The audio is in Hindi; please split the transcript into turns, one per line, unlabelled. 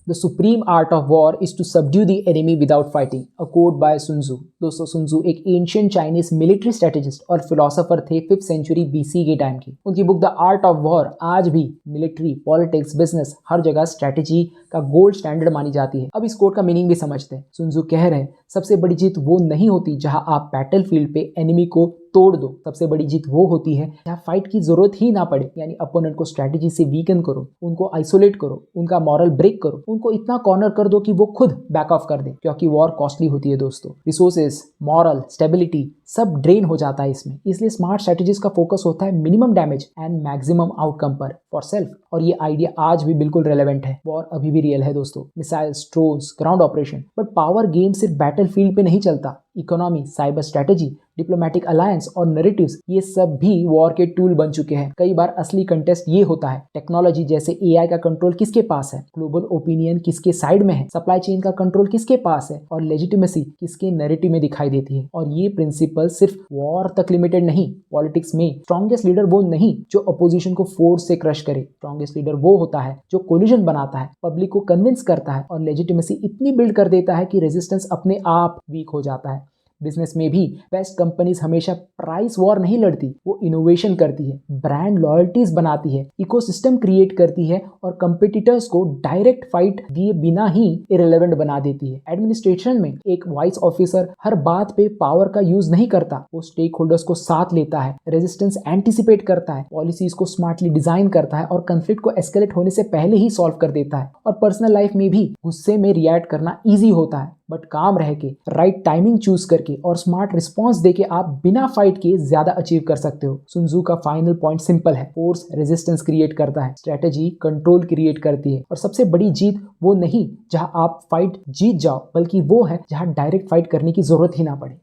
The supreme art of war is to subdue the enemy without fighting, a quote by Sun Tzu. दोस्तों, सुन त्सू एक एंशियंट चाइनीज मिलिट्री स्ट्रेटेजिस्ट और फिलोसोफर थे 5th सेंचुरी BC के टाइम की। उनकी book the art of war आज भी मिलिट्री, पॉलिटिक्स, बिजनेस हर जगह स्ट्रेटेजी का गोल्ड स्टैंडर्ड मानी जाती है। अब इस कोट का मीनिंग भी समझते हैं। सुन त्सू कह रहे हैं सबसे बड़ी जीत वो नहीं होती जहां आप बैटलफील्ड पे एनिमी को तोड़ दो, सबसे बड़ी जीत वो होती है जहां फाइट की जरूरत ही ना पड़े। यानी अपोनेंट को स्ट्रेटेजी से वीकन करो, उनको आइसोलेट करो, उनका मॉरल ब्रेक करो, उनको इतना कॉर्नर कर दो कि वो खुद बैक ऑफ कर दे, क्योंकि वॉर कॉस्टली होती है दोस्तों। रिसोर्सेज, मॉरल, स्टेबिलिटी सब ड्रेन हो जाता है इसमें। इसलिए स्मार्ट स्ट्रेटेजीज का फोकस होता है minimum damage and maximum outcome पर फॉर सेल्फ। और ये आइडिया आज भी बिल्कुल रेलेवेंट है। वॉर अभी भी रियल है दोस्तों, missiles, drones, ground operation, but power game सिर्फ बैटलफील्ड पे नहीं चलता। Economy, cyber strategy, diplomatic alliance और नैरेटिव्स ये सब भी वॉर के टूल बन चुके हैं। कई बार असली कंटेस्ट ये होता है टेक्नोलॉजी जैसे AI का कंट्रोल किसके पास है, ग्लोबल ओपिनियन किसके साइड में है, सप्लाई चेन का कंट्रोल किसके पास है और लेजिटिमेसी किसके नैरेटिव में दिखाई देती है। और ये प्रिंसिपल सिर्फ वॉर तक लिमिटेड नहीं। पॉलिटिक्स में स्ट्रॉन्गेस्ट लीडर वो नहीं जो अपोजिशन को फोर्स से क्रश करे। स्ट्रॉन्गेस्ट लीडर वो होता है जो कोलिजन बनाता है, पब्लिक को कन्विंस करता है और लेजिटिमेसी इतनी बिल्ड कर देता है कि रेजिस्टेंस अपने आप वीक हो जाता है। बिजनेस में भी बेस्ट कंपनीज हमेशा प्राइस वॉर नहीं लड़ती, वो इनोवेशन करती है, ब्रांड लॉयल्टीज बनाती है, इकोसिस्टम क्रिएट करती है और कंपटीटर्स को डायरेक्ट फाइट दिए बिना ही इरेलेवेंट बना देती है। एडमिनिस्ट्रेशन में एक वाइस ऑफिसर हर बात पे पावर का यूज नहीं करता, वो स्टेक होल्डर्स को साथ लेता है, रेजिस्टेंस एंटिसिपेट करता है, पॉलिसीज को स्मार्टली डिजाइन करता है और कंफ्लिक्ट को एस्केलेट होने से पहले ही सॉल्व कर देता है। और पर्सनल लाइफ में भी गुस्से में रिएक्ट करना ईजी होता है, बट काम रह के राइट टाइमिंग चूज करके और स्मार्ट रिस्पॉन्स देके आप बिना फाइट के ज्यादा अचीव कर सकते हो। सुन त्सू का फाइनल पॉइंट सिंपल है, फोर्स रेजिस्टेंस क्रिएट करता है, स्ट्रेटेजी कंट्रोल क्रिएट करती है और सबसे बड़ी जीत वो नहीं जहां आप फाइट जीत जाओ, बल्कि वो है जहां डायरेक्ट फाइट करने की जरूरत ही ना पड़े।